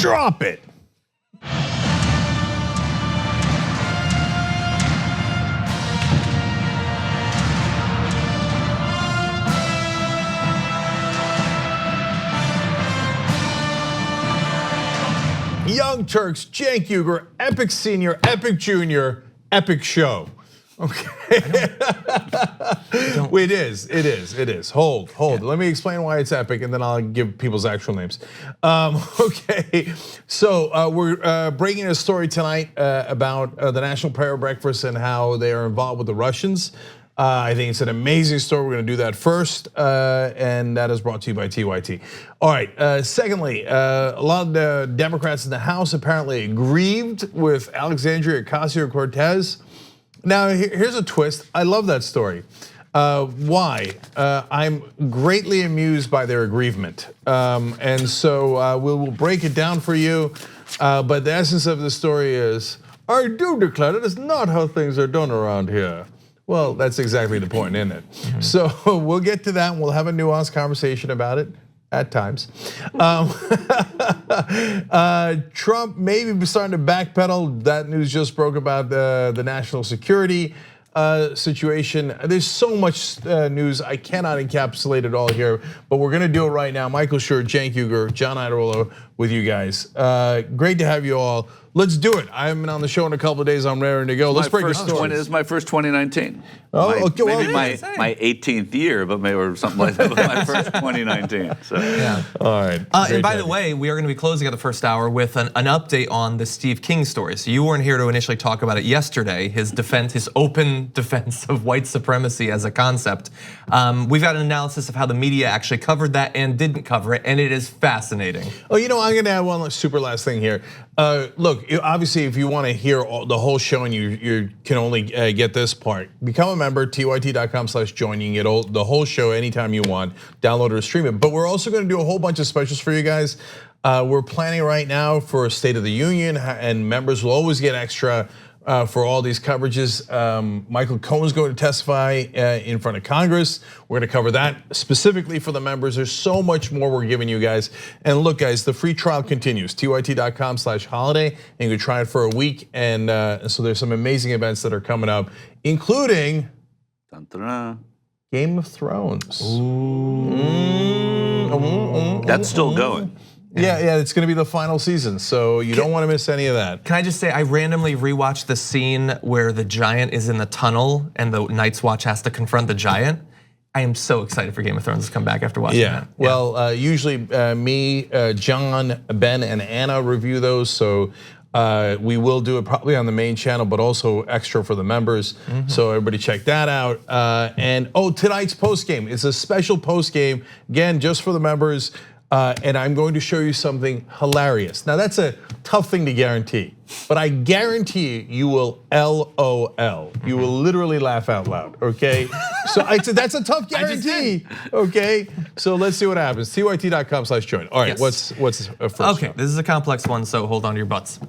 Drop it. Young Turks, Cenk Uygur, epic senior, epic junior, epic show. Okay. It is. Hold. Yeah. Let me explain why it's epic, and then I'll give people's actual names. Okay, so we're breaking a story tonight about the National Prayer Breakfast and how they are involved with the Russians. I think it's an amazing story. We're gonna do that first, and that is brought to you by TYT. All right, secondly, a lot of the Democrats in the House apparently aggrieved with Alexandria, Casa, Cortez. Now, here's a twist. I love that story. Why? I'm greatly amused by their aggrievement. And so we'll break it down for you. But the essence of the story is, I do declare that is not how things are done around here. Well, that's exactly the point, isn't it? Mm-hmm. So we'll get to that and we'll have a nuanced conversation about it. At times. Trump maybe starting to backpedal. That news just broke about the national security situation. There's so much news, I cannot encapsulate it all here, but we're gonna do it right now. Michael Shure, Cenk Uygur, John Iadarola with you guys. Great to have you all. Let's do it. I haven't been on the show in a couple of days. I'm raring to go. Let's break a story. This is my first 2019. Oh, okay. Maybe my 18th year, but maybe or something like that. But my first 2019. So yeah. All right. And by the way, we are going to be closing out the first hour with an update on the Steve King story. So you weren't here to initially talk about it yesterday. His defense, his open defense of white supremacy as a concept. We've got an analysis of how the media actually covered that and didn't cover it, and it is fascinating. Oh, you know, I'm going to add one super last thing here. Look, obviously, if you want to hear the whole show and you can only get this part, become a member, tyt.com/join. You can get the whole show anytime you want, download it or stream it. But we're also going to do a whole bunch of specials for you guys. We're planning right now for a State of the Union, and members will always get extra for all these coverages. Michael Cohen's going to testify in front of Congress. We're going to cover that specifically for the members. There's so much more we're giving you guys. And look, guys, the free trial continues. tyt.com/holiday, and you can try it for a week. And so there's some amazing events that are coming up, including Game of Thrones. That's still going. Yeah, it's gonna be the final season, so you don't wanna miss any of that. Can I just say, I randomly rewatched the scene where the giant is in the tunnel and the Night's Watch has to confront the giant. I am so excited for Game of Thrones to come back after watching that. Well, usually me, John, Ben, and Anna review those, so we will do it probably on the main channel, but also extra for the members. So everybody check that out. And tonight's post game is a special post game, again, just for the members. And I'm going to show you something hilarious. Now that's a tough thing to guarantee, but I guarantee you will LOL. You will literally laugh out loud, okay? So that's a tough guarantee, okay? So let's see what happens. tyt.com/join. All right, Yes. what's first? Okay, this is a complex one, so hold on to your butts.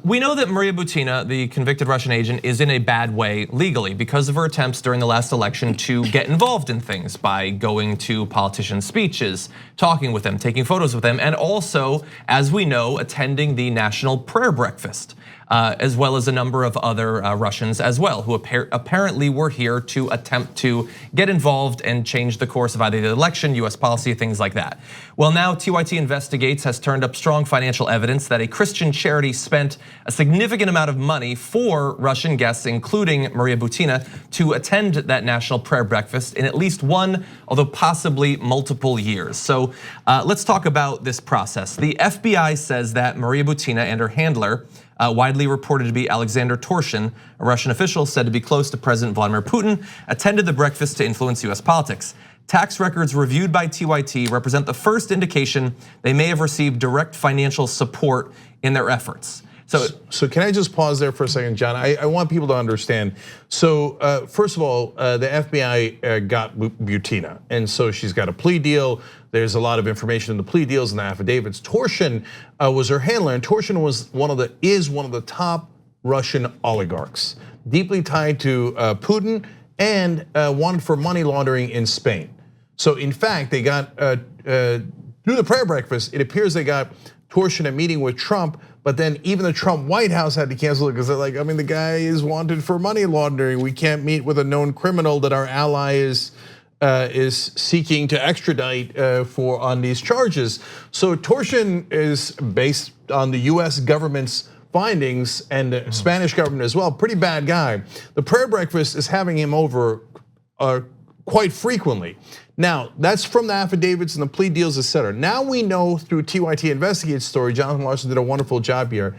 We know that Maria Butina, the convicted Russian agent, is in a bad way legally because of her attempts during the last election to get involved in things by going to politicians' speeches, talking with them, taking photos with them, and also, as we know, attending the National Prayer Breakfast. As well as a number of other Russians as well, who apparently were here to attempt to get involved and change the course of either the election, US policy, things like that. Well, now TYT Investigates has turned up strong financial evidence that a Christian charity spent a significant amount of money for Russian guests, including Maria Butina, to attend that National Prayer Breakfast in at least one, although possibly multiple years. So let's talk about this process. The FBI says that Maria Butina and her handler, widely reported to be Alexander Torshin, a Russian official said to be close to President Vladimir Putin, attended the breakfast to influence US politics. Tax records reviewed by TYT represent the first indication they may have received direct financial support in their efforts. So can I just pause there for a second, John? I want people to understand. So first of all, the FBI got Butina, and so she's got a plea deal. There's a lot of information in the plea deals and the affidavits. Torshin was her handler, and Torshin is one of the top Russian oligarchs, deeply tied to Putin and wanted for money laundering in Spain. So in fact, they got through the prayer breakfast, it appears they got Turchin a meeting with Trump, but then even the Trump White House had to cancel it because they're like, I mean, the guy is wanted for money laundering. We can't meet with a known criminal that our ally is seeking to extradite on these charges. So Turchin is based on the US government's findings and the Spanish government as well, pretty bad guy. The prayer breakfast is having him over quite frequently. Now, that's from the affidavits and the plea deals, etc. Now we know through TYT Investigate's story, Jonathan Larson did a wonderful job here,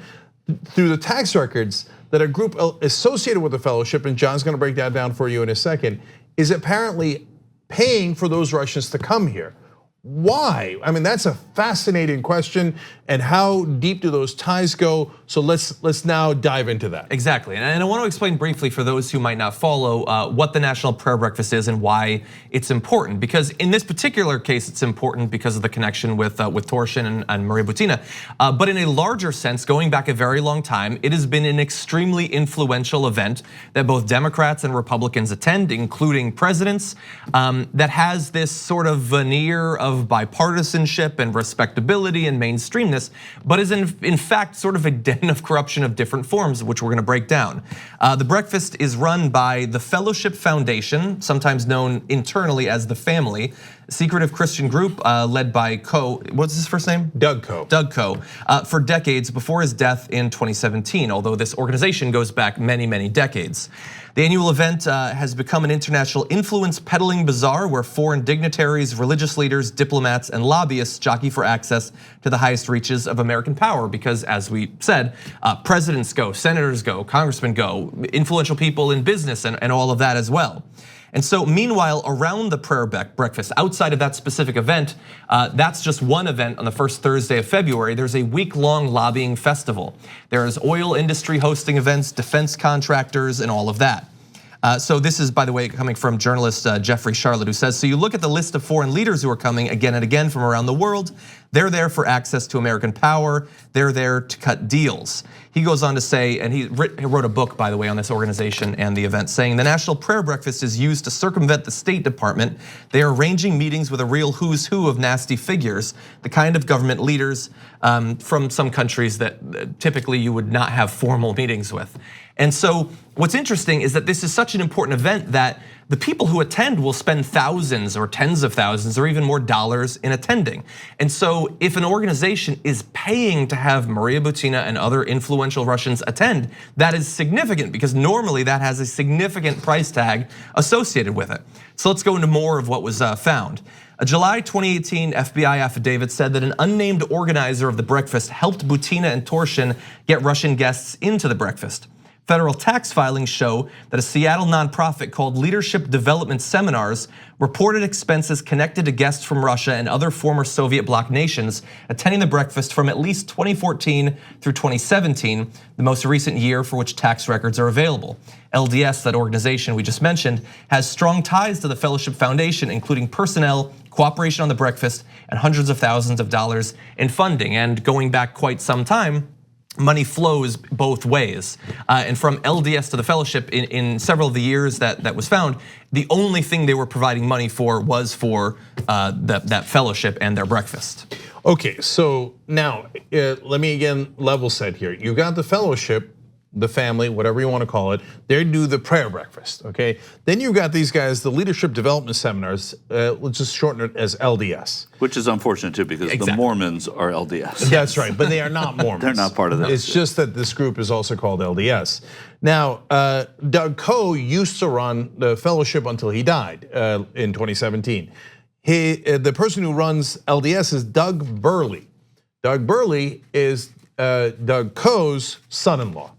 through the tax records that a group associated with the fellowship, and John's gonna break that down for you in a second, is apparently paying for those Russians to come here. Why? I mean, that's a fascinating question, and how deep do those ties go? So let's now dive into that. Exactly, and I want to explain briefly for those who might not follow what the National Prayer Breakfast is and why it's important. Because in this particular case, it's important because of the connection with Turchin and Maria Butina. But in a larger sense, going back a very long time, it has been an extremely influential event that both Democrats and Republicans attend, including presidents, that has this sort of veneer of bipartisanship and respectability and mainstreamness, but is in fact sort of a den of corruption of different forms, which we're gonna break down. The breakfast is run by the Fellowship Foundation, sometimes known internally as the Family, a secretive Christian group led by what's his first name? Doug Coe. Doug Coe, for decades before his death in 2017, although this organization goes back many, many decades. The annual event has become an international influence peddling bazaar where foreign dignitaries, religious leaders, diplomats, and lobbyists jockey for access to the highest reaches of American power. Because as we said, presidents go, senators go, congressmen go, influential people in business and all of that as well. And so meanwhile, around the prayer breakfast, outside of that specific event, that's just one event on the first Thursday of February, there's a week-long lobbying festival. There is oil industry hosting events, defense contractors, and all of that. So this is, by the way, coming from journalist Jeffrey Charlotte, who says, so you look at the list of foreign leaders who are coming again and again from around the world, they're there for access to American power, they're there to cut deals. He goes on to say, and he wrote a book, by the way, on this organization and the event, saying the National Prayer Breakfast is used to circumvent the State Department. They are arranging meetings with a real who's who of nasty figures, the kind of government leaders from some countries that typically you would not have formal meetings with. And so what's interesting is that this is such an important event that the people who attend will spend thousands or tens of thousands or even more dollars in attending. And so if an organization is paying to have Maria Butina and other influential Russians attend, that is significant because normally that has a significant price tag associated with it. So let's go into more of what was found. A July 2018 FBI affidavit said that an unnamed organizer of the breakfast helped Butina and Turchin get Russian guests into the breakfast. Federal tax filings show that a Seattle nonprofit called Leadership Development Seminars reported expenses connected to guests from Russia and other former Soviet bloc nations attending the breakfast from at least 2014 through 2017, the most recent year for which tax records are available. LDS, that organization we just mentioned, has strong ties to the Fellowship Foundation, including personnel, cooperation on the breakfast, and hundreds of thousands of dollars in funding. And going back quite some time, money flows both ways. And from LDS to the fellowship in several of the years that was found, the only thing they were providing money for was for that fellowship and their breakfast. Okay, so now let me again level set here. You got the fellowship, the family, whatever you want to call it, they do the prayer breakfast, okay? Then you got these guys, the leadership development seminars, let's just shorten it as LDS. Which is unfortunate too, because the Mormons are LDS. That's right, but they are not Mormons. They're not part of this. It's just that this group is also called LDS. Now, Doug Coe used to run the fellowship until he died in 2017. The person who runs LDS is Doug Burley. Doug Burley is Doug Coe's son-in-law.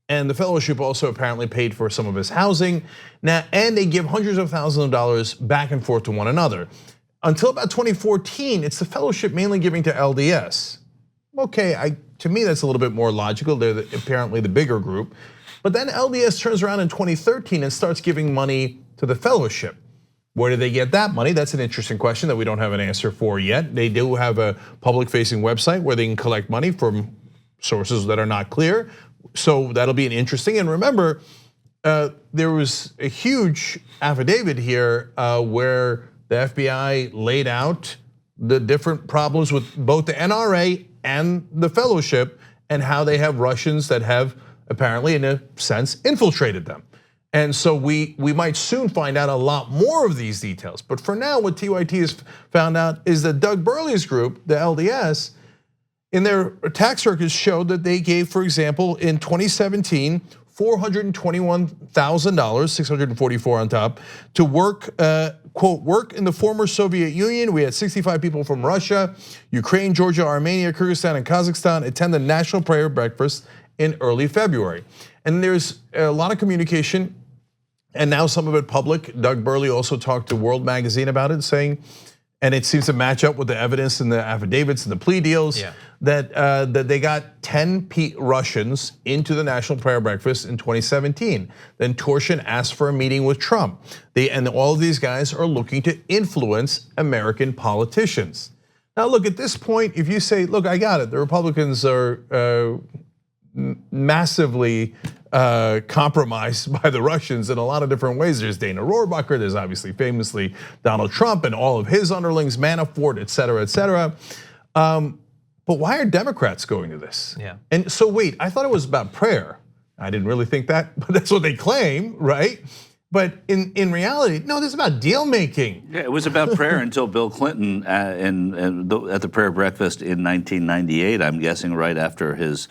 And the fellowship also apparently paid for some of his housing. Now, and they give hundreds of thousands of dollars back and forth to one another. Until about 2014, it's the fellowship mainly giving to LDS. Okay, to me that's a little bit more logical. They're apparently the bigger group. But then LDS turns around in 2013 and starts giving money to the fellowship. Where do they get that money? That's an interesting question that we don't have an answer for yet. They do have a public-facing website where they can collect money from sources that are not clear. So that'll be an interesting, and remember, there was a huge affidavit here where the FBI laid out the different problems with both the NRA and the Fellowship, and how they have Russians that have apparently, in a sense, infiltrated them. And so we might soon find out a lot more of these details. But for now, what TYT has found out is that Doug Burley's group, the LDS, in their tax records showed that they gave, for example, in 2017, $421,000, 644 on top, to work, quote, work in the former Soviet Union. We had 65 people from Russia, Ukraine, Georgia, Armenia, Kyrgyzstan, and Kazakhstan attend the National Prayer Breakfast in early February. And there's a lot of communication, and now some of it public. Doug Burley also talked to World Magazine about it, saying, and it seems to match up with the evidence in the affidavits and the plea deals, that they got 10 Russians into the National Prayer Breakfast in 2017. Then Turchin asked for a meeting with Trump. And all of these guys are looking to influence American politicians. Now look, at this point, if you say, look, I got it, the Republicans are massively compromised by the Russians in a lot of different ways. There's Dana Rohrabacher, there's obviously famously Donald Trump and all of his underlings, Manafort, et cetera, et cetera. But why are Democrats going to this? And so wait, I thought it was about prayer. I didn't really think that, but that's what they claim, right? But in reality, no, this is about deal making. Yeah, it was about prayer until Bill Clinton at the prayer breakfast in 1998, I'm guessing right after his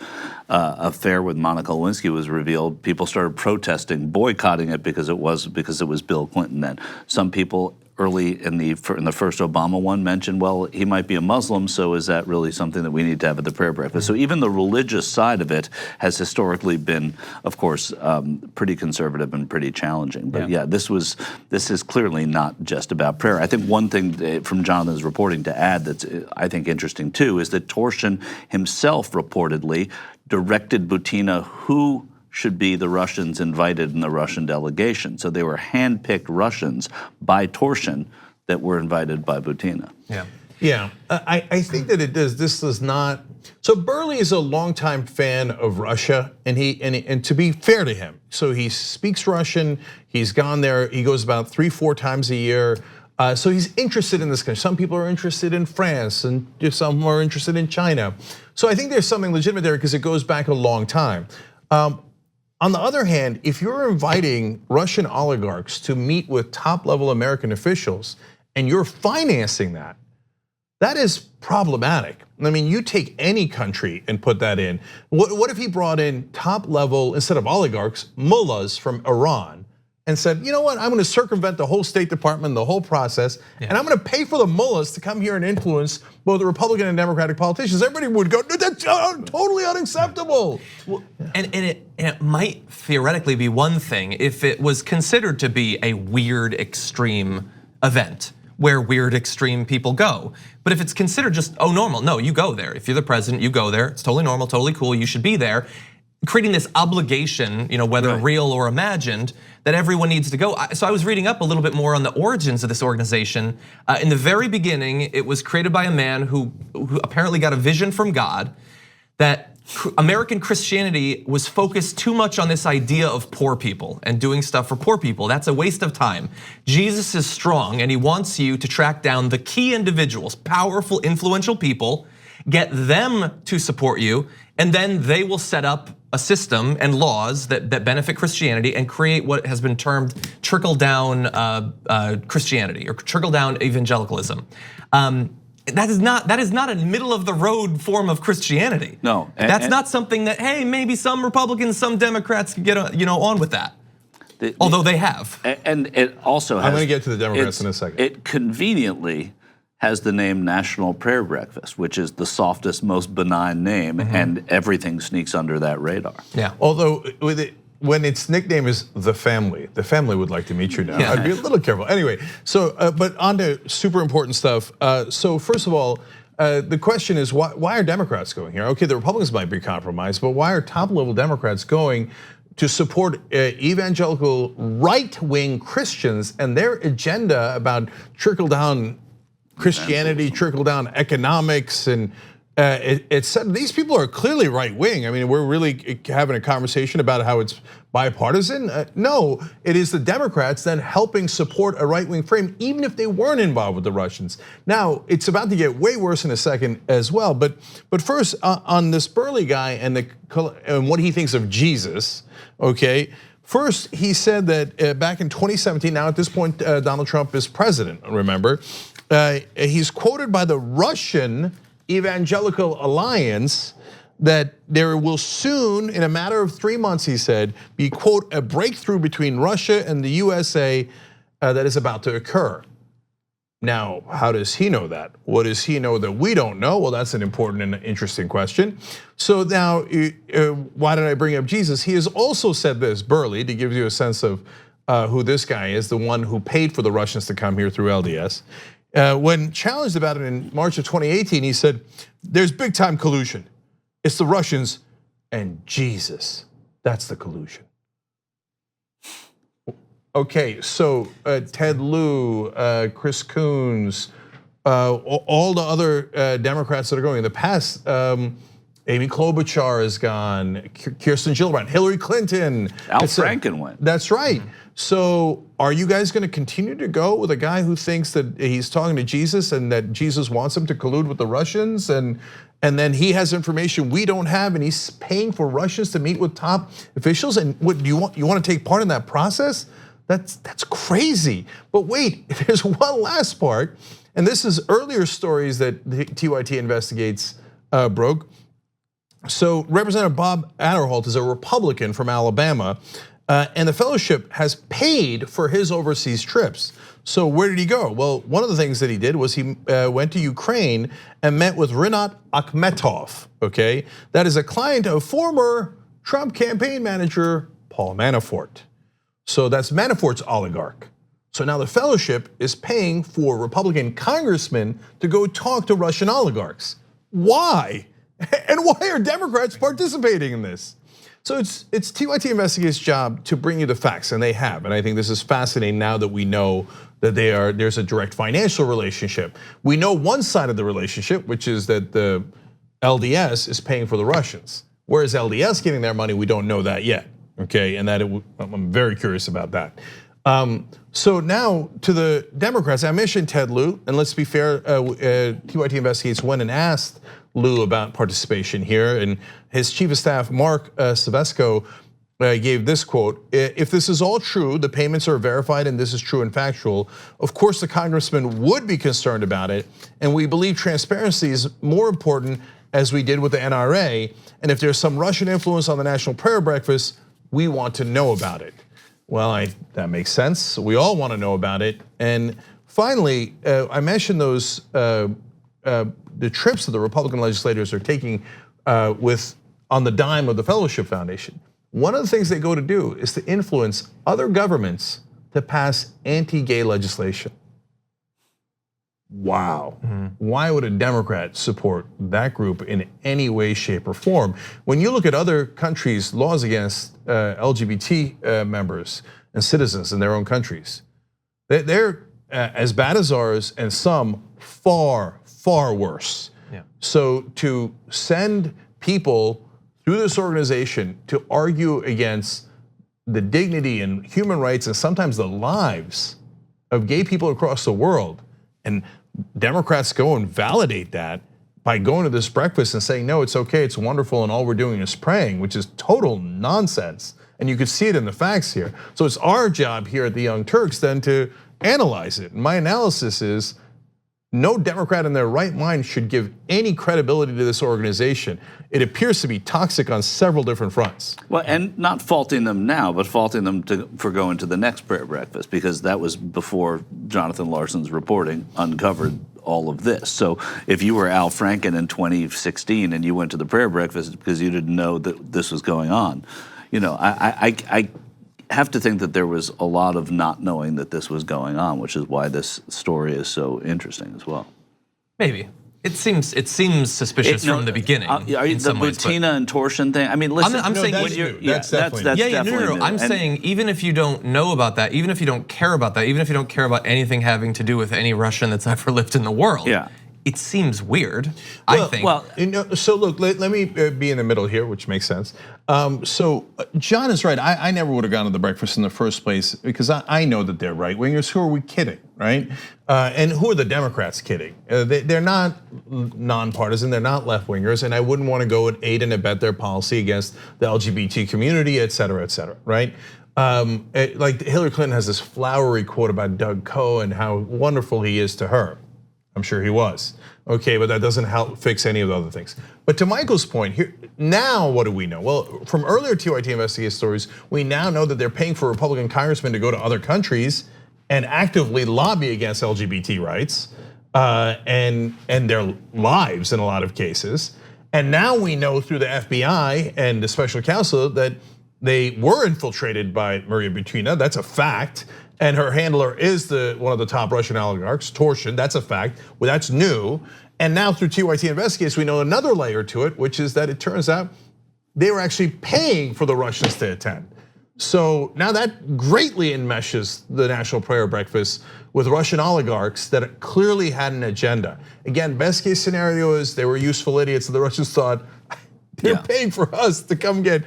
affair with Monica Lewinsky was revealed, people started protesting, boycotting it because it was Bill Clinton then. Some people early in the first Obama one mentioned, well, he might be a Muslim, so is that really something that we need to have at the prayer breakfast? So even the religious side of it has historically been, of course, pretty conservative and pretty challenging. But yeah, this is clearly not just about prayer. I think one thing from Jonathan's reporting to add that's I think interesting too is that Turchin himself reportedly directed Butina who should be the Russians invited in the Russian delegation. So they were handpicked Russians by Turchin that were invited by Butina. Yeah, I think that this does not. So Burley is a longtime fan of Russia, and to be fair to him, so he speaks Russian. He's gone there. He goes about 3-4 times a year. So he's interested in this country. Some people are interested in France, and some are interested in China. So I think there's something legitimate there because it goes back a long time. On the other hand, if you're inviting Russian oligarchs to meet with top-level American officials and you're financing that, that is problematic. I mean, you take any country and put that in. What if he brought in top-level, instead of oligarchs, mullahs from Iran and said, you know what, I'm gonna circumvent the whole State Department, the whole process, and I'm gonna pay for the mullahs to come here and influence both the Republican and Democratic politicians. Everybody would go, that's totally unacceptable. Well, and it might theoretically be one thing if it was considered to be a weird, extreme event where weird, extreme people go. But if it's considered just, normal, no, you go there. If you're the president, you go there. It's totally normal, totally cool, you should be there. Creating this obligation, whether real or imagined, that everyone needs to go. So I was reading up a little bit more on the origins of this organization. In the very beginning, it was created by a man who apparently got a vision from God that American Christianity was focused too much on this idea of poor people and doing stuff for poor people. That's a waste of time. Jesus is strong and he wants you to track down the key individuals, powerful, influential people, get them to support you, and then they will set up a system and laws that benefit Christianity and create what has been termed trickle-down Christianity or trickle-down evangelicalism. That is not a middle-of-the-road form of Christianity. No, that's not something that maybe some Republicans, some Democrats can get on with that. Although they have. And it also has. I'm going to get to the Democrats in a second. It conveniently has the name National Prayer Breakfast, which is the softest, most benign name, and everything sneaks under that radar. Yeah. Although when its nickname is the family would like to meet you now. I'd be a little careful. Anyway, so but on to super important stuff. So first of all, the question is why are Democrats going here? Okay, the Republicans might be compromised, but why are top-level Democrats going to support evangelical right-wing Christians and their agenda about trickle-down Christianity, trickle-down economics, and it said these people are clearly right wing. I mean, we're really having a conversation about how it's bipartisan. No, it is the Democrats then helping support a right wing frame, even if they weren't involved with the Russians. Now, it's about to get way worse in a second as well. But first, on this Burley guy and what he thinks of Jesus, okay? First, he said that back in 2017, now at this point, Donald Trump is president, remember? He's quoted by the Russian Evangelical Alliance that there will soon, in a matter of 3 months, he said, be, quote, a breakthrough between Russia and the USA that is about to occur. Now, how does he know that? What does he know that we don't know? Well, that's an important and interesting question. So now, why did I bring up Jesus? He has also said this, Burley, to give you a sense of who this guy is, the one who paid for the Russians to come here through LDS. When challenged about it in March of 2018, he said, there's big time collusion. It's the Russians and Jesus. That's the collusion. Okay, so Ted Lieu, Chris Coons, all the other Democrats that are going in the past, Amy Klobuchar is gone, Kirsten Gillibrand, Hillary Clinton. Al Franken went. That's right. So are you guys gonna continue to go with a guy who thinks that he's talking to Jesus and that Jesus wants him to collude with the Russians and then he has information we don't have and he's paying for Russians to meet with top officials? And what do you want to take part in that process? That's crazy. But wait, there's one last part, and this is earlier stories that the TYT Investigates broke. So Representative Bob Aderholt is a Republican from Alabama, and the fellowship has paid for his overseas trips. So where did he go? Well, one of the things that he did was he went to Ukraine and met with Rinat Akhmetov, okay? That is a client of former Trump campaign manager Paul Manafort. So that's Manafort's oligarch. So now the fellowship is paying for Republican congressmen to go talk to Russian oligarchs. Why? And why are Democrats participating in this? So it's TYT Investigates' job to bring you the facts, and they have. And I think this is fascinating now that we know that there's a direct financial relationship. We know one side of the relationship, which is that the LDS is paying for the Russians. Where is LDS getting their money? We don't know that yet. Okay, and I'm very curious about that. So now to the Democrats, I mentioned Ted Lieu, and let's be fair, TYT Investigates went and asked Lieu about participation here, and his chief of staff, Mark Savesco, gave this quote: if this is all true, the payments are verified and this is true and factual, of course the congressman would be concerned about it, and we believe transparency is more important, as we did with the NRA, and if there's some Russian influence on the National Prayer Breakfast, we want to know about it. Well, that makes sense. We all want to know about it. And finally, I mentioned those the trips that the Republican legislators are taking on the dime of the Fellowship Foundation. One of the things they go to do is to influence other governments to pass anti-gay legislation. Wow. Why would a Democrat support that group in any way, shape, or form? When you look at other countries' laws against LGBT members and citizens in their own countries, they're as bad as ours, and some far, far worse. Yeah. So to send people through this organization to argue against the dignity and human rights and sometimes the lives of gay people across the world, and Democrats go and validate that by going to this breakfast and saying, no, it's okay, it's wonderful, and all we're doing is praying, which is total nonsense. And you can see it in the facts here. So it's our job here at the Young Turks then to analyze it. And my analysis is, no Democrat in their right mind should give any credibility to this organization. It appears to be toxic on several different fronts. Well, and not faulting them now, but faulting them for going to the next prayer breakfast, because that was before Jonathan Larson's reporting uncovered all of this. So if you were Al Franken in 2016 and you went to the prayer breakfast because you didn't know that this was going on, I have to think that there was a lot of not knowing that this was going on, which is why this story is so interesting as well. Maybe. It seems suspicious from the beginning. Are you the Butina and torsion thing? I mean, listen. I'm saying that's definitely no. I'm saying even if you don't know about that, even if you don't care about that, even if you don't care about anything having to do with any Russian that's ever lived in the world, it seems weird, I think. Well, so look, let me be in the middle here, which makes sense. So John is right. I never would have gone to the breakfast in the first place because I know that they're right wingers. Who are we kidding, right? And who are the Democrats kidding? They're not nonpartisan. They're not left wingers, and I wouldn't want to go and aid and abet their policy against the LGBT community, et cetera, right? Like Hillary Clinton has this flowery quote about Doug Coe and how wonderful he is to her. I'm sure he was. Okay, but that doesn't help fix any of the other things. But to Michael's point here, now what do we know? Well, from earlier TYT investigative stories, we now know that they're paying for Republican congressmen to go to other countries and actively lobby against LGBT rights and their lives in a lot of cases. And now we know through the FBI and the special counsel that they were infiltrated by Maria Butina. That's a fact. And her handler is one of the top Russian oligarchs, Torsion, that's a fact. Well, that's new. And now through TYT Investigates, we know another layer to it, which is that it turns out they were actually paying for the Russians to attend. So now that greatly enmeshes the National Prayer Breakfast with Russian oligarchs that clearly had an agenda. Again, best case scenario is they were useful idiots and the Russians thought, they're paying for us to come get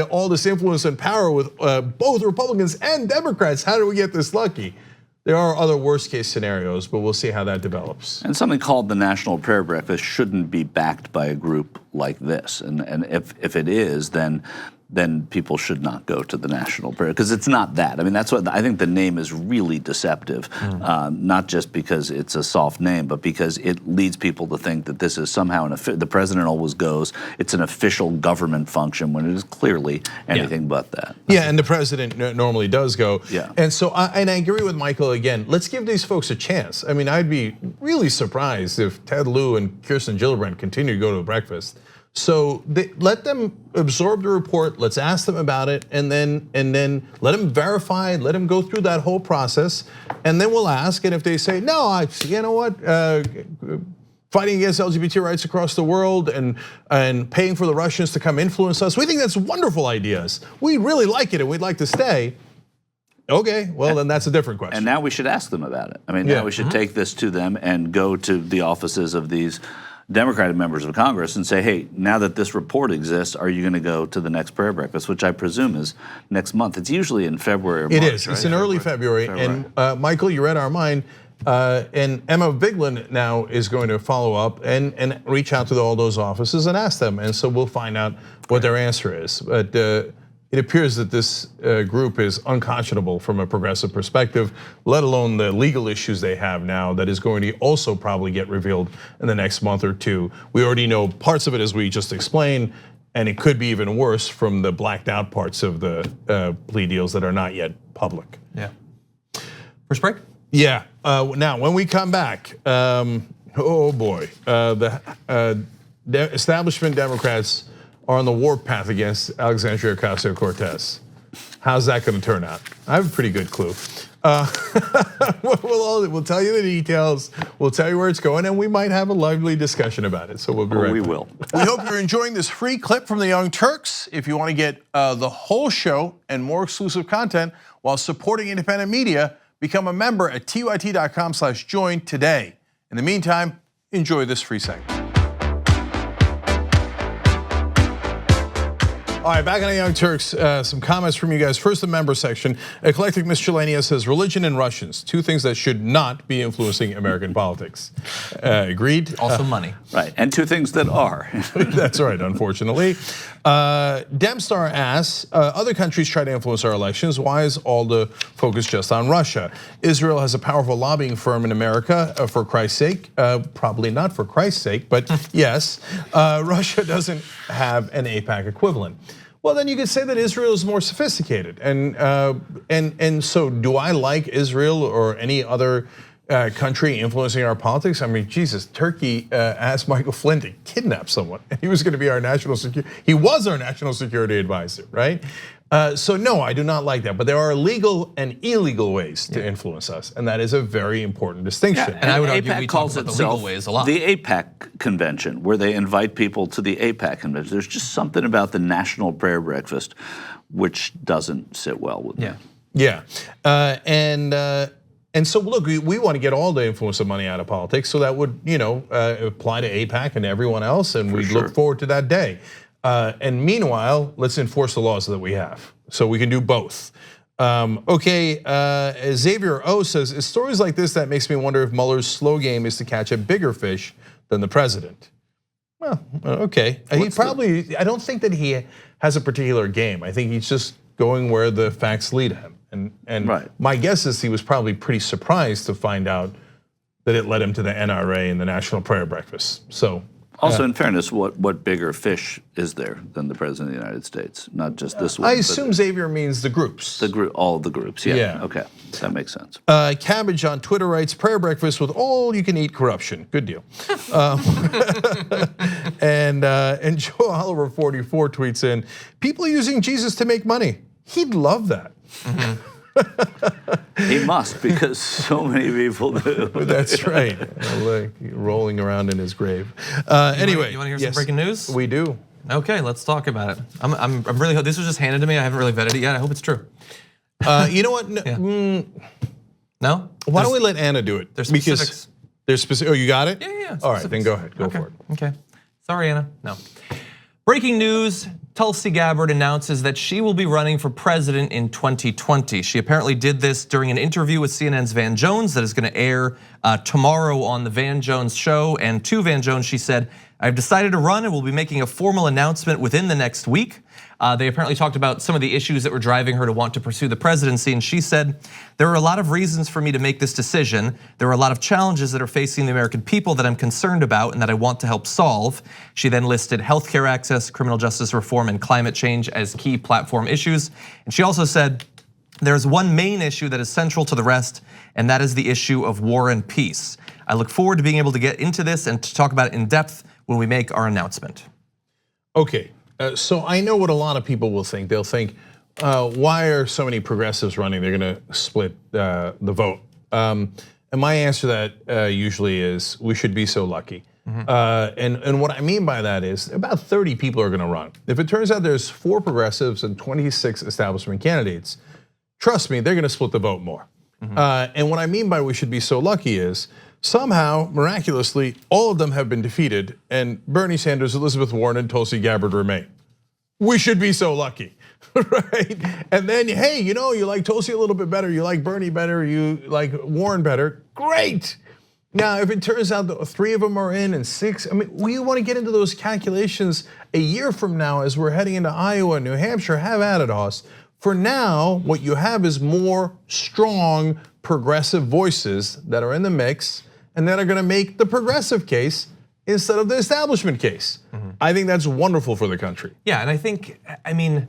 all this influence and power with both Republicans and Democrats. How do we get this lucky? There are other worst case scenarios, but we'll see how that develops. And something called the National Prayer Breakfast shouldn't be backed by a group like this. And if it is, then people should not go to the National Prayer, because it's not that. I mean, that's what I think the name is really deceptive, not just because it's a soft name, but because it leads people to think that this is somehow the president always goes, it's an official government function when it is clearly anything but that. Yeah, and the president normally does go. Yeah. And so, I agree with Michael again, let's give these folks a chance. I mean, I'd be really surprised if Ted Lieu and Kirsten Gillibrand continue to go to a breakfast. So let them absorb the report. Let's ask them about it, and then let them verify. Let them go through that whole process, and then we'll ask. And if they say no, you know what, fighting against LGBT rights across the world and paying for the Russians to come influence us, we think that's wonderful ideas. We really like it, and we'd like to stay. Okay, well then that's a different question. And now we should ask them about it. I mean, now we should take this to them and go to the offices of these Democratic members of Congress and say, hey, now that this report exists, are you going to go to the next prayer breakfast, which I presume is next month? It's usually in February or March. It is. Right? It's in early February. And Michael, you read our mind. And Emma Vigeland now is going to follow up and reach out to all those offices and ask them. And so we'll find out what their answer is. But it appears that this group is unconscionable from a progressive perspective, let alone the legal issues they have now that is going to also probably get revealed in the next month or two. We already know parts of it, as we just explained, and it could be even worse from the blacked out parts of the plea deals that are not yet public. Yeah. First break? Yeah, now when we come back, oh boy, the establishment Democrats are on the warpath against Alexandria Ocasio-Cortez. How's that going to turn out? I have a pretty good clue. We'll tell you the details. We'll tell you where it's going, and we might have a lively discussion about it. So we'll be right back. We will. We hope you're enjoying this free clip from the Young Turks. If you want to get the whole show and more exclusive content while supporting independent media, become a member at tyt.com/join today. In the meantime, enjoy this free segment. All right, back on the Young Turks, some comments from you guys. First, the member section. Eclectic Miscellanea says, religion and Russians, two things that should not be influencing American politics. Agreed? Also money. Right, and two things that are. That's right, unfortunately. Demstar asks, other countries try to influence our elections. Why is all the focus just on Russia? Israel has a powerful lobbying firm in America, for Christ's sake. Probably not for Christ's sake, but yes. Russia doesn't have an AIPAC equivalent. Well, then you could say that Israel is more sophisticated. And so do I like Israel or any other country influencing our politics? I mean, Jesus, Turkey asked Michael Flynn to kidnap someone. He was going to be our national security. He was our national security advisor, right? So no, I do not like that. But there are legal and illegal ways to influence us, and that is a very important distinction. And I would argue AIPAC we talk calls about the itself legal ways a lot. the AIPAC convention, where they invite people to the AIPAC convention. There's just something about the National Prayer Breakfast which doesn't sit well with me. Yeah, and And so, look, we want to get all the influence of money out of politics, so that would, apply to AIPAC and everyone else, and we look forward to that day. And meanwhile, let's enforce the laws that we have, so we can do both. Xavier O says, it's stories like this that makes me wonder if Mueller's slow game is to catch a bigger fish than the president. Well, okay. I don't think that he has a particular game. I think he's just going where the facts lead him. And my guess is he was probably pretty surprised to find out that it led him to the NRA and the National Prayer Breakfast. So. Also, in fairness, what bigger fish is there than the President of the United States? Not just this one. I assume Xavier means the groups. All of the groups, yeah. Okay, that makes sense. Cabbage on Twitter writes, prayer breakfast with all you can eat corruption. Good deal. And Joe Oliver 44 tweets in, people using Jesus to make money. He'd love that. He must, because so many people do. That's right. Like rolling around in his grave. Anyway, you want to hear some breaking news? We do. Okay, let's talk about it. I'm really. This was just handed to me. I haven't really vetted it yet. I hope it's true. You know what? No. Why don't we let Anna do it? There's specifics. Because there's specific. Oh, you got it? Yeah. All right, then go ahead. Go for it. Okay. Sorry, Anna. No. Breaking news, Tulsi Gabbard announces that she will be running for president in 2020. She apparently did this during an interview with CNN's Van Jones that is going to air tomorrow on the Van Jones show. And to Van Jones, she said, I've decided to run and will be making a formal announcement within the next week. They apparently talked about some of the issues that were driving her to want to pursue the presidency, and she said, there are a lot of reasons for me to make this decision. There are a lot of challenges that are facing the American people that I'm concerned about and that I want to help solve. She then listed healthcare access, criminal justice reform, and climate change as key platform issues. And she also said, there's one main issue that is central to the rest, and that is the issue of war and peace. I look forward to being able to get into this and to talk about it in depth when we make our announcement. Okay. So I know what a lot of people will think. They'll think, why are so many progressives running? They're going to split the vote. And my answer to that usually is, we should be so lucky. And what I mean by that is, about 30 people are going to run. If it turns out there's 4 progressives and 26 establishment candidates, trust me, they're going to split the vote more. And what I mean by we should be so lucky is, somehow, miraculously, all of them have been defeated, and Bernie Sanders, Elizabeth Warren, and Tulsi Gabbard remain. We should be so lucky, right? And then, hey, you like Tulsi a little bit better, you like Bernie better, you like Warren better, great. Now, if it turns out that 3 of them are in and 6, I mean, we want to get into those calculations a year from now as we're heading into Iowa and New Hampshire. Have at it, Hoss. For now, what you have is more strong progressive voices that are in the mix and that are going to make the progressive case instead of the establishment case. I think that's wonderful for the country. Yeah, and I mean,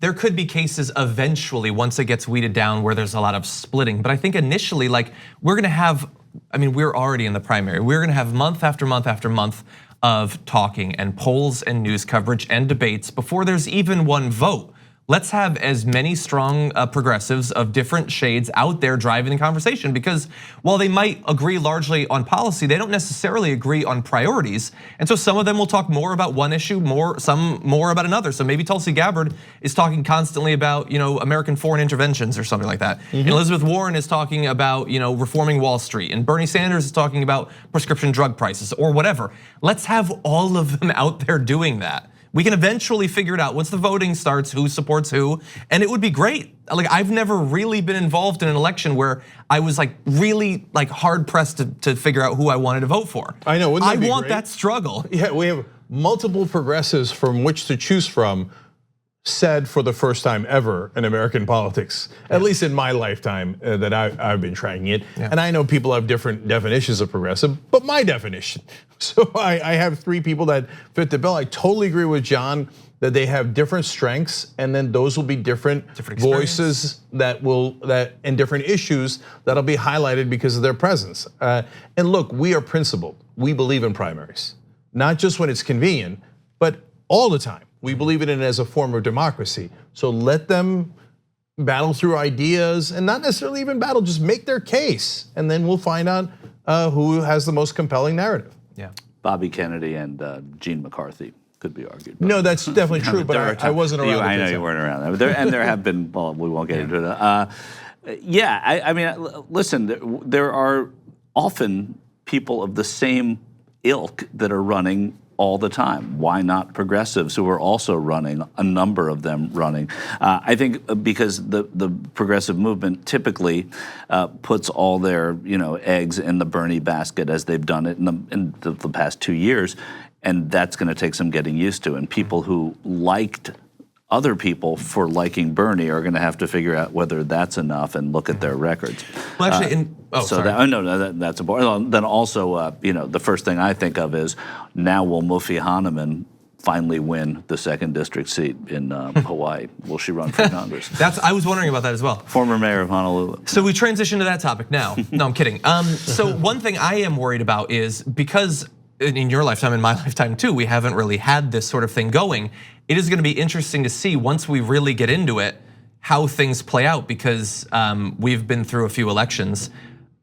there could be cases eventually once it gets weeded down where there's a lot of splitting. But I think initially, like, we're going to have, I mean, we're already in the primary. We're going to have month after month after month of talking and polls and news coverage and debates before there's even one vote. Let's have as many strong progressives of different shades out there driving the conversation, because while they might agree largely on policy, they don't necessarily agree on priorities. And so some of them will talk more about one issue, some more about another. So maybe Tulsi Gabbard is talking constantly about, American foreign interventions or something like that. And Elizabeth Warren is talking about, reforming Wall Street, and Bernie Sanders is talking about prescription drug prices or whatever. Let's have all of them out there doing that. We can eventually figure it out once the voting starts, who supports who, and it would be great. Like, I've never really been involved in an election where I was really hard pressed to figure out who I wanted to vote for. I know, wouldn't that be want great? that struggle. Yeah, we have multiple progressives from which to choose from, said for the first time ever in American politics, at least in my lifetime that I've been tracking it. And I know people have different definitions of progressive, but my definition. So I have 3 people that fit the bill. I totally agree with John that they have different strengths, and then those will be different voices and different issues that'll be highlighted because of their presence. And look, we are principled. We believe in primaries, not just when it's convenient, but all the time. We believe in it as a form of democracy. So let them battle through ideas, and not necessarily even battle, just make their case. And then we'll find out who has the most compelling narrative. Yeah. Bobby Kennedy and Gene McCarthy could be argued. No, that's definitely true, but I wasn't around. I know you weren't around. And there have been, well, we won't get into it. Yeah, I mean, listen, there are often people of the same ilk that are running all the time. Why not progressives who are also running, a number of them running? I think because the progressive movement typically puts all their eggs in the Bernie basket as they've done it in the past 2 years, and that's going to take some getting used to. And people who liked other people for liking Bernie are going to have to figure out whether that's enough and look at their records. Well, actually, that's important. Then also, the first thing I think of is now will Mufi Hanneman finally win the 2nd district seat in Hawaii? Will she run for Congress? I was wondering about that as well. Former mayor of Honolulu. So we transition to that topic now. No, I'm kidding. So one thing I am worried about is because in your lifetime, in my lifetime too, we haven't really had this sort of thing going. It is going to be interesting to see once we really get into it how things play out, because we've been through a few elections,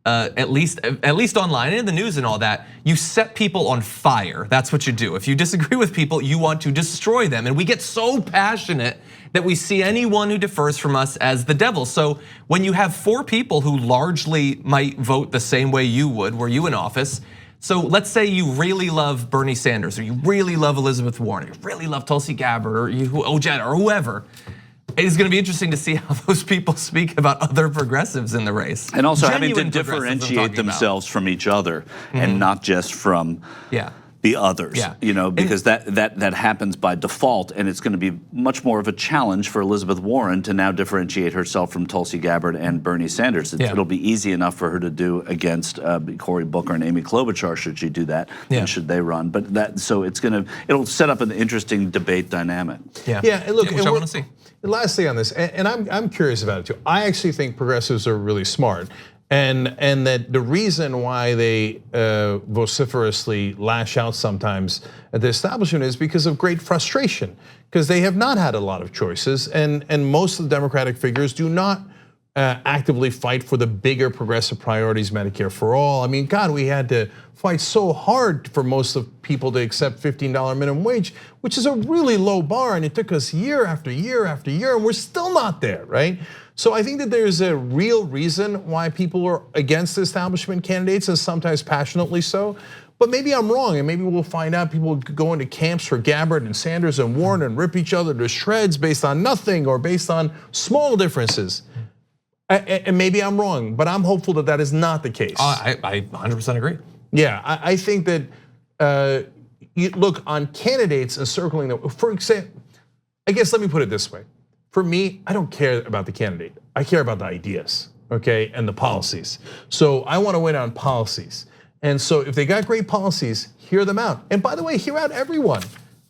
at least online and in the news and all that. You set people on fire. That's what you do. If you disagree with people, you want to destroy them, and we get so passionate that we see anyone who differs from us as the devil. So when you have 4 people who largely might vote the same way you would, were you in office. So let's say you really love Bernie Sanders, or you really love Elizabeth Warren, or you really love Tulsi Gabbard, or Ojeda, or whoever. It is going to be interesting to see how those people speak about other progressives in the race. And also having to differentiate themselves from each other and not just from the others, because that happens by default, and it's going to be much more of a challenge for Elizabeth Warren to now differentiate herself from Tulsi Gabbard and Bernie Sanders. It'll be easy enough for her to do against Cory Booker and Amy Klobuchar should she do that, and should they run. But it'll set up an interesting debate dynamic. And look, which I want to see. Last thing on this, and I'm curious about it too. I actually think progressives are really smart. And that the reason why they vociferously lash out sometimes at the establishment is because of great frustration, because they have not had a lot of choices, and most of the Democratic figures do not actively fight for the bigger progressive priorities, Medicare for all. I mean, God, we had to fight so hard for most of people to accept $15 minimum wage, which is a really low bar, and it took us year after year after year, and we're still not there, right? So I think that there's a real reason why people are against establishment candidates, and sometimes passionately so. But maybe I'm wrong, and maybe we'll find out people go into camps for Gabbard and Sanders and Warren and rip each other to shreds based on nothing or based on small differences. And maybe I'm wrong, but I'm hopeful that that is not the case. I 100% agree. Yeah, I think that you look on candidates and circling them. For example, I guess let me put it this way. For me, I don't care about the candidate. I care about the ideas, okay, and the policies. So I want to win on policies. And so if they got great policies, hear them out. And by the way, hear out everyone.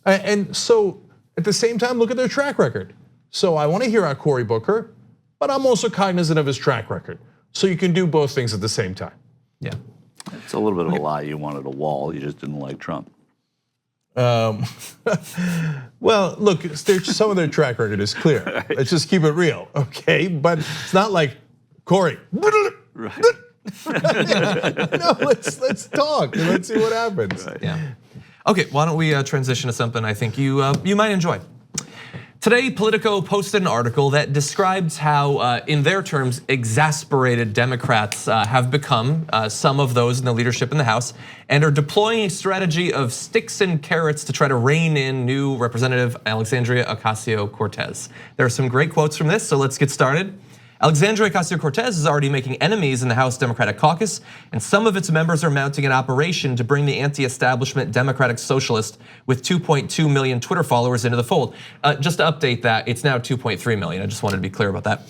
And so at the same time, look at their track record. So I want to hear out Cory Booker, but I'm also cognizant of his track record. So you can do both things at the same time. Yeah. It's a little bit of a lie. You wanted a wall. You just didn't like Trump. Well, look, some of their track record is clear. Right. Let's just keep it real, okay? But it's not like Cory. Right. No, let's talk and let's see what happens. Right. Yeah. Okay, why don't we transition to something I think you might enjoy. Today, Politico posted an article that describes how, in their terms, exasperated Democrats have become, some of those in the leadership in the House, and are deploying a strategy of sticks and carrots to try to rein in new Representative Alexandria Ocasio-Cortez. There are some great quotes from this, so let's get started. Alexandria Ocasio-Cortez is already making enemies in the House Democratic Caucus, and some of its members are mounting an operation to bring the anti-establishment Democratic Socialist with 2.2 million Twitter followers into the fold. Just to update that, it's now 2.3 million. I just wanted to be clear about that.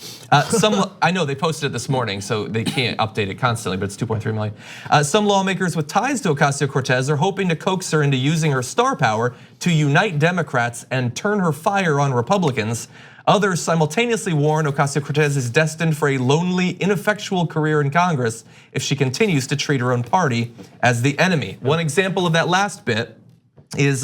I know they posted it this morning, so they can't update it constantly, but it's 2.3 million. Some lawmakers with ties to Ocasio-Cortez are hoping to coax her into using her star power to unite Democrats and turn her fire on Republicans. Others simultaneously warn Ocasio-Cortez is destined for a lonely, ineffectual career in Congress if she continues to treat her own party as the enemy. One example of that last bit is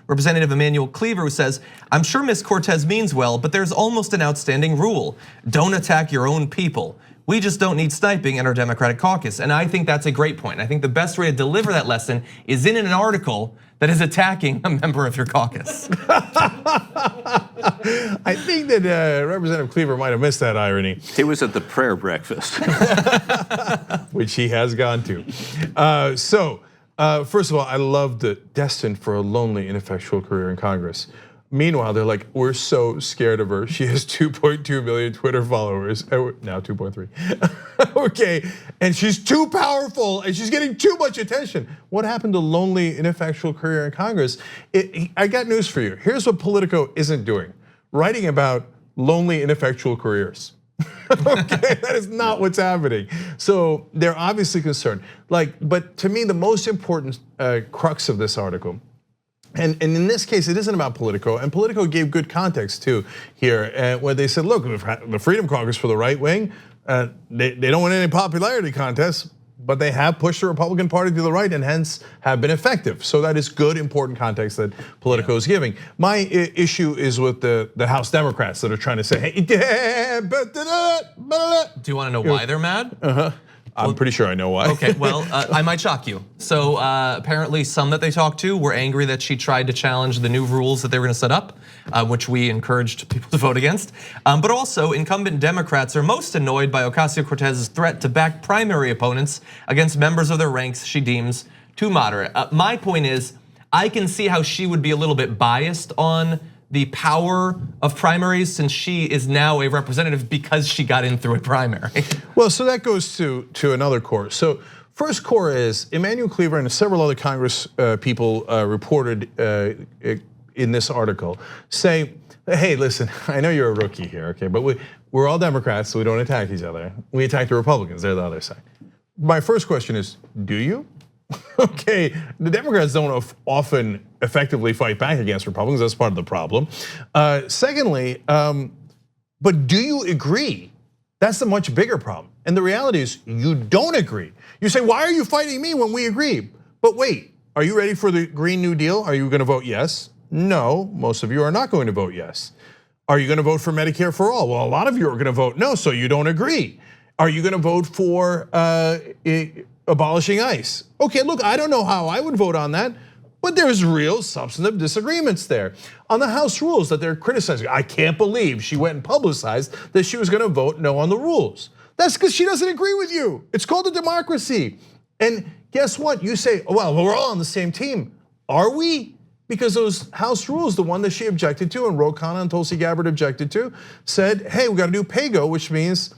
Representative Emmanuel Cleaver, who says, "I'm sure Ms. Cortez means well, but there's almost an outstanding rule. Don't attack your own people. we just don't need sniping in our Democratic caucus. And I think that's a great point. I think the best way to deliver that lesson is in an article that is attacking a member of your caucus. I think that Representative Cleaver might have missed that irony. He was at the prayer breakfast. Which he has gone to. First of all, I love the destined for a lonely, ineffectual career in Congress. Meanwhile, they're like, we're so scared of her. She has 2.2 million Twitter followers, now 2.3. Okay, and she's too powerful and she's getting too much attention. What happened to lonely, ineffectual career in Congress? I got news for you. Here's what Politico isn't doing. Writing about lonely, ineffectual careers. Okay, that is not what's happening. So they're obviously concerned. But to me, the most important crux of this article, and in this case, it isn't about Politico, and Politico gave good context too here, where they said, look, the Freedom Caucus for the right wing, they don't win any popularity contests, but they have pushed the Republican Party to the right and hence have been effective. So that is good, important context that Politico is giving. My issue is with the House Democrats that are trying to say, hey, do you want to know why they're mad? I'm pretty sure I know why. Okay, well, I might shock you. So apparently some that they talked to were angry that she tried to challenge the new rules that they were gonna set up, which we encouraged people to vote against. But also incumbent Democrats are most annoyed by Ocasio-Cortez's threat to back primary opponents against members of their ranks she deems too moderate. My point is, I can see how she would be a little bit biased on the power of primaries since she is now a representative because she got in through a primary. Well, so that goes to another core. So first core is Emmanuel Cleaver and several other Congress people reported in this article say, hey, listen, I know you're a rookie here, okay, but we're all Democrats, so we don't attack each other. We attack the Republicans, they're the other side. My first question is, do you? Okay, the Democrats don't often effectively fight back against Republicans, that's part of the problem. Secondly, but do you agree? That's the much bigger problem. And the reality is you don't agree. You say, why are you fighting me when we agree? But wait, are you ready for the Green New Deal? Are you gonna vote yes? No, most of you are not going to vote yes. Are you gonna vote for Medicare for all? Well, a lot of you are gonna vote no, so you don't agree. Are you gonna vote for abolishing ICE? Okay, look, I don't know how I would vote on that, but there's real substantive disagreements there. On the House rules that they're criticizing, I can't believe she went and publicized that she was gonna vote no on the rules. That's because she doesn't agree with you. It's called a democracy. And guess what? You say, well, we're all on the same team. Are we? Because those House rules, the one that she objected to and Ro Khanna and Tulsi Gabbard objected to, said, hey, we got to do pay-go, which means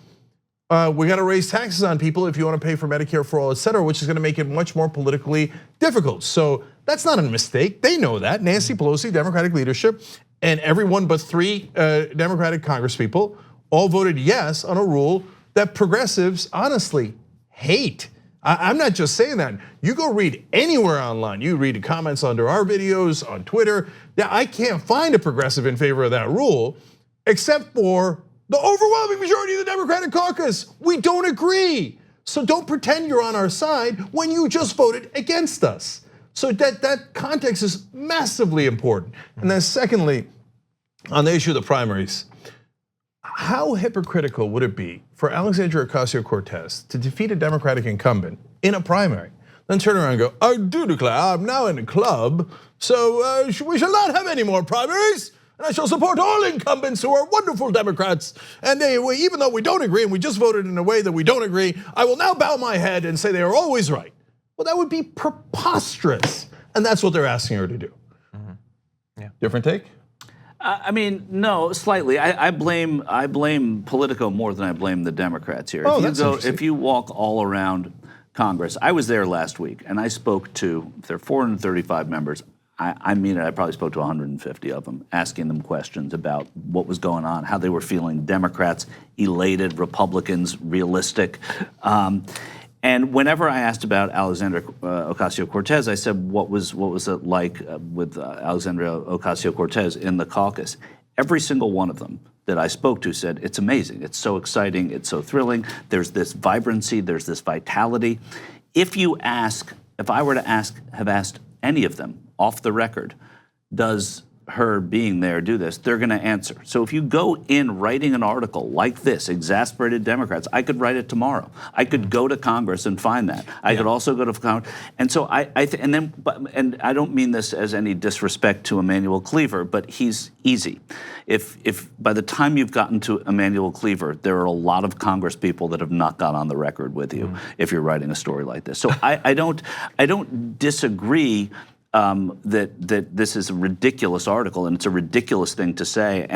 we got to raise taxes on people if you want to pay for Medicare for all, et cetera, which is going to make it much more politically difficult. So that's not a mistake. They know that. Nancy Pelosi, Democratic leadership, and everyone but 3 Democratic congresspeople all voted yes on a rule that progressives honestly hate. I'm not just saying that. You go read anywhere online. You read the comments under our videos on Twitter. I can't find a progressive in favor of that rule, except for the overwhelming majority of the Democratic caucus. We don't agree. So don't pretend you're on our side when you just voted against us. So that context is massively important. And then secondly, on the issue of the primaries, how hypocritical would it be for Alexandria Ocasio-Cortez to defeat a Democratic incumbent in a primary, then turn around and go, I do declare I'm now in a club, so we shall not have any more primaries, and I shall support all incumbents who are wonderful Democrats, and even though we don't agree and we just voted in a way that we don't agree, I will now bow my head and say they are always right. Well, that would be preposterous, and that's what they're asking her to do. Yeah. Different take? I mean, no, slightly. I blame Politico more than I blame the Democrats here. Oh, that's interesting. If you walk all around Congress, I was there last week and I spoke to, there are 435 members. I mean it, I probably spoke to 150 of them, asking them questions about what was going on, how they were feeling. Democrats elated, Republicans realistic. And whenever I asked about Alexandria Ocasio-Cortez, I said, what was it like with Alexandria Ocasio-Cortez in the caucus? Every single one of them that I spoke to said, it's amazing, it's so exciting, it's so thrilling, there's this vibrancy, there's this vitality. If I were to have asked any of them off the record, does her being there do this, they're going to answer. So if you go in writing an article like this, exasperated Democrats, I could write it tomorrow. I could go to Congress and find that. I could also go to Congress. And so and I don't mean this as any disrespect to Emanuel Cleaver, but he's easy. If by the time you've gotten to Emanuel Cleaver, there are a lot of Congress people that have not got on the record with you if you're writing a story like this. So I don't disagree that this is a ridiculous article and it's a ridiculous thing to say,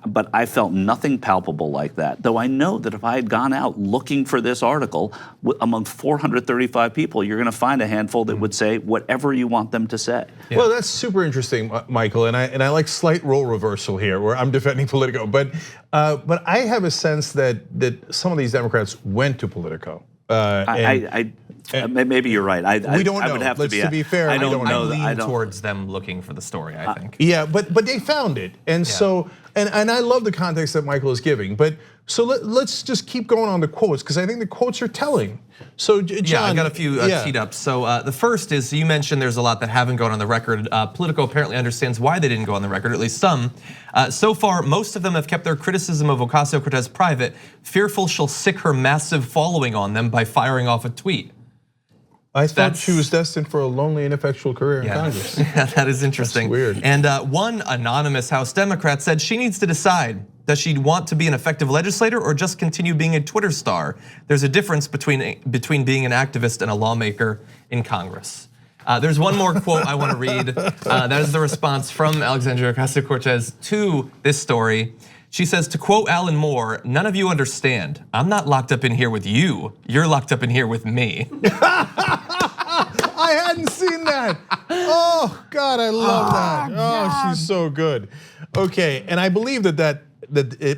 but I felt nothing palpable like that. Though I know that if I had gone out looking for this article among 435 people, you're going to find a handful that would say whatever you want them to say. Yeah. Well, that's super interesting, Michael, and I like slight role reversal here, where I'm defending Politico, but I have a sense that some of these Democrats went to Politico. Maybe you're right. We don't know. I would have to be fair, I don't know. I lean towards them looking for the story, I think. Yeah, but they found it, and so and I love the context that Michael is giving. But so let's just keep going on the quotes, because I think the quotes are telling. So John, I got a few teed up. So the first is, you mentioned there's a lot that haven't gone on the record. Politico apparently understands why they didn't go on the record, at least some. So far, most of them have kept their criticism of Ocasio-Cortez private, fearful she'll sick her massive following on them by firing off a tweet. I thought she was destined for a lonely, ineffectual career in Congress. Yeah, that is interesting. That's weird. And one anonymous House Democrat said she needs to decide, does she want to be an effective legislator or just continue being a Twitter star? There's a difference between being an activist and a lawmaker in Congress. There's one more quote I want to read. That is the response from Alexandria Ocasio-Cortez to this story. She says, to quote Alan Moore, none of you understand. I'm not locked up in here with you. You're locked up in here with me. I hadn't seen that. Oh God, I love that. Oh, she's so good. Okay, and I believe that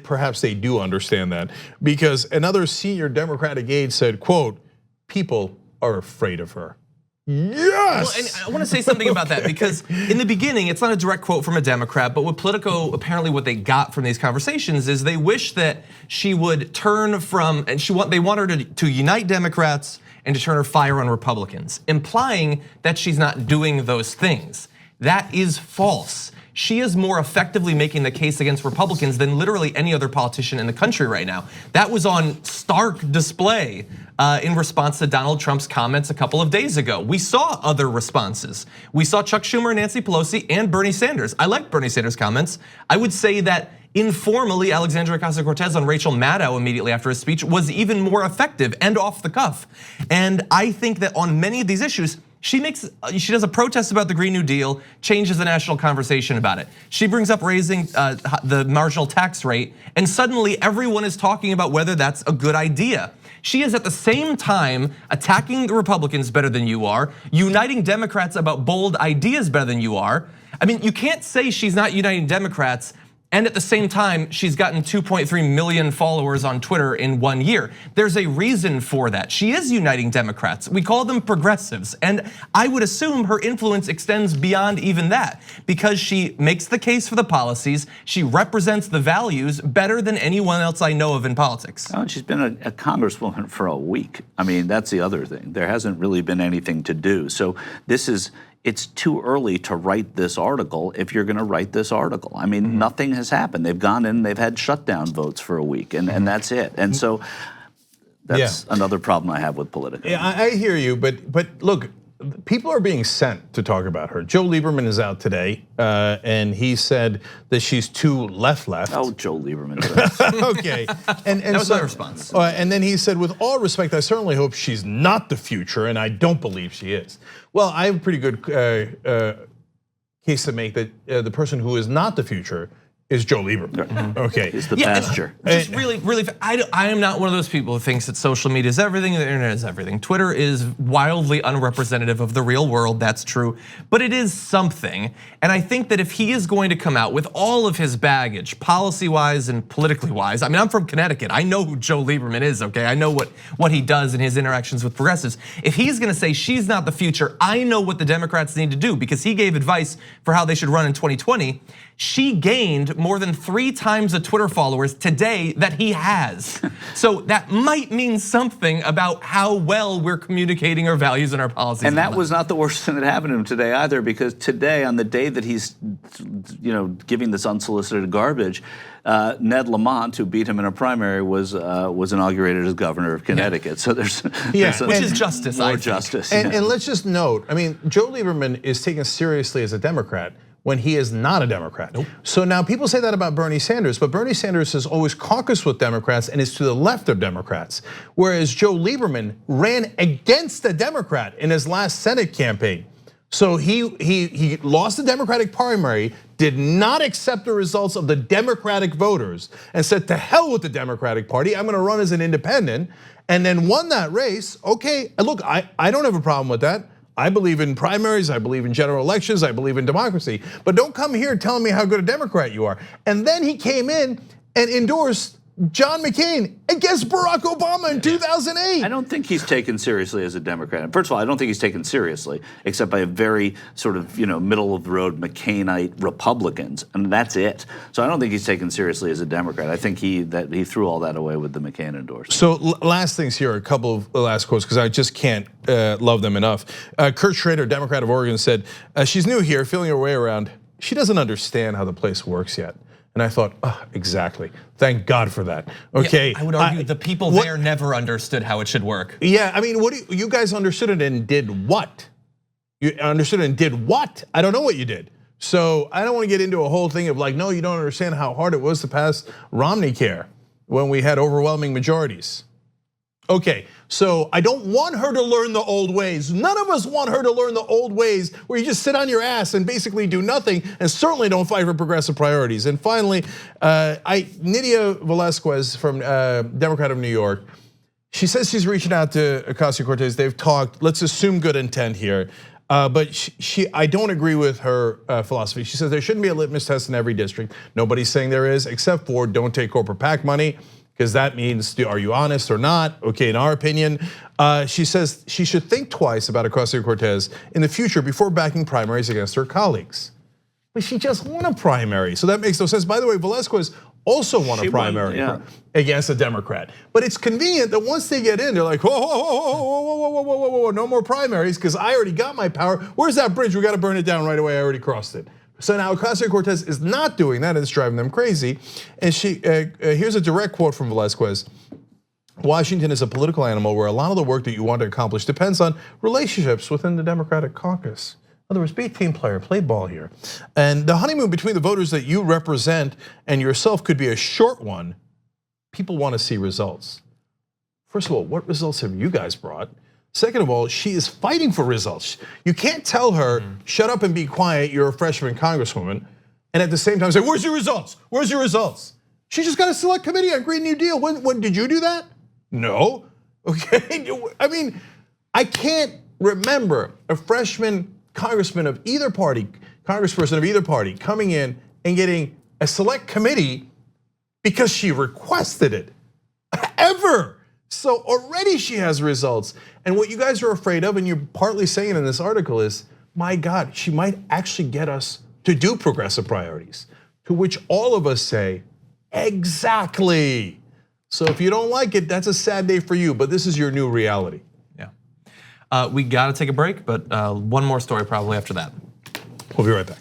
perhaps they do understand that, because another senior Democratic aide said, quote, people are afraid of her. Yes! Well, and I want to say something about that, because in the beginning, it's not a direct quote from a Democrat, but what Politico, apparently what they got from these conversations is they wish that she would turn from, and they want her to unite Democrats and to turn her fire on Republicans, implying that she's not doing those things. That is false. She is more effectively making the case against Republicans than literally any other politician in the country right now. That was on stark display in response to Donald Trump's comments a couple of days ago. We saw other responses. We saw Chuck Schumer, Nancy Pelosi, and Bernie Sanders. I liked Bernie Sanders' comments. I would say that informally, Alexandria Ocasio-Cortez on Rachel Maddow immediately after his speech was even more effective and off the cuff. And I think that on many of these issues, she does a protest about the Green New Deal, changes the national conversation about it. She brings up raising the marginal tax rate, and suddenly everyone is talking about whether that's a good idea. She is at the same time attacking the Republicans better than you are, uniting Democrats about bold ideas better than you are. I mean, you can't say she's not uniting Democrats, and at the same time, she's gotten 2.3 million followers on Twitter in 1 year. There's a reason for that. She is uniting Democrats. We call them progressives. And I would assume her influence extends beyond even that, because she makes the case for the policies. She represents the values better than anyone else I know of in politics. Oh, she's been a congresswoman for a week. I mean, that's the other thing. There hasn't really been anything to do. So it's too early to write this article if you're going to write this article. I mean, nothing has happened. They've gone in, they've had shutdown votes for a week, and that's it. And so that's another problem I have with Politico. Yeah, I hear you, but look, people are being sent to talk about her. Joe Lieberman is out today, and he said that she's too left. Oh, Joe Lieberman. Okay, and that was my response. And then he said, with all respect, I certainly hope she's not the future, and I don't believe she is. Well, I have a pretty good case to make that the person who is not the future is Joe Lieberman. Okay, it's the pasture. Just really, I am not one of those people who thinks that social media is everything, the internet is everything. Twitter is wildly unrepresentative of the real world, that's true, but it is something. And I think that if he is going to come out with all of his baggage, policy-wise and politically wise, I mean, I'm from Connecticut, I know who Joe Lieberman is, okay? I know what he does in his interactions with progressives. If he's gonna say she's not the future, I know what the Democrats need to do, because he gave advice for how they should run in 2020. She gained more than 3 times the Twitter followers today that he has. So that might mean something about how well we're communicating our values and our policies. And that was not the worst thing that happened to him today either, because today, on the day that he's, giving this unsolicited garbage, Ned Lamont, who beat him in a primary, was inaugurated as governor of Connecticut. So there's which is justice. More justice. And let's just note, I mean, Joe Lieberman is taken seriously as a Democrat when he is not a Democrat. Nope. So now people say that about Bernie Sanders, but Bernie Sanders has always caucused with Democrats and is to the left of Democrats. Whereas Joe Lieberman ran against a Democrat in his last Senate campaign. So he lost the Democratic primary, did not accept the results of the Democratic voters, and said, to hell with the Democratic Party, I'm gonna run as an independent, and then won that race. Okay, and look, I don't have a problem with that. I believe in primaries, I believe in general elections, I believe in democracy. But don't come here telling me how good a Democrat you are. And then he came in and endorsed John McCain against Barack Obama in 2008. I don't think he's taken seriously as a Democrat. First of all, I don't think he's taken seriously, except by a very sort of middle of the road McCainite Republicans, and that's it. So I don't think he's taken seriously as a Democrat. I think he threw all that away with the McCain endorsement. So last things here, a couple of last quotes, because I just can't love them enough. Kurt Schrader, Democrat of Oregon, said, she's new here, feeling her way around. She doesn't understand how the place works yet. And I thought, exactly. Thank God for that. Okay. Yeah, I would argue the people there never understood how it should work. Yeah, I mean, you guys understood it and did what? You understood it and did what? I don't know what you did. So I don't want to get into a whole thing of like, no, you don't understand how hard it was to pass Romney Care when we had overwhelming majorities. Okay, so I don't want her to learn the old ways. None of us want her to learn the old ways where you just sit on your ass and basically do nothing, and certainly don't fight for progressive priorities. And finally, Nydia Velázquez from Democrat of New York, she says she's reaching out to Cortez. They've talked, let's assume good intent here. But I don't agree with her philosophy. She says there shouldn't be a litmus test in every district. Nobody's saying there is, except for don't take corporate PAC money, because that means, are you honest or not? Okay, in our opinion, she says she should think twice about Ocasio-Cortez in the future before backing primaries against her colleagues. But she just won a primary, so that makes no sense. By the way, Velázquez also won a primary against a Democrat. But it's convenient that once they get in, they're like, whoa, no more primaries, because I already got my power. Where's that bridge? We got to burn it down right away. I already crossed it. So now Ocasio-Cortez is not doing that, and it's driving them crazy. And here's a direct quote from Velázquez. Washington is a political animal where a lot of the work that you want to accomplish depends on relationships within the Democratic caucus. In other words, be a team player, play ball here. And the honeymoon between the voters that you represent and yourself could be a short one. People want to see results. First of all, what results have you guys brought? Second of all, she is fighting for results. You can't tell her, shut up and be quiet, you're a freshman congresswoman, and at the same time say, where's your results? Where's your results? She just got a select committee on Green New Deal. When did you do that? No, okay. I mean, I can't remember a freshman congressman of either party, congressperson of either party coming in and getting a select committee because she requested it, ever. So already she has results. And what you guys are afraid of, and you're partly saying in this article, is, my God, she might actually get us to do progressive priorities. To which all of us say, exactly. So if you don't like it, that's a sad day for you, but this is your new reality. Yeah. We gotta take a break, but one more story probably after that. We'll be right back.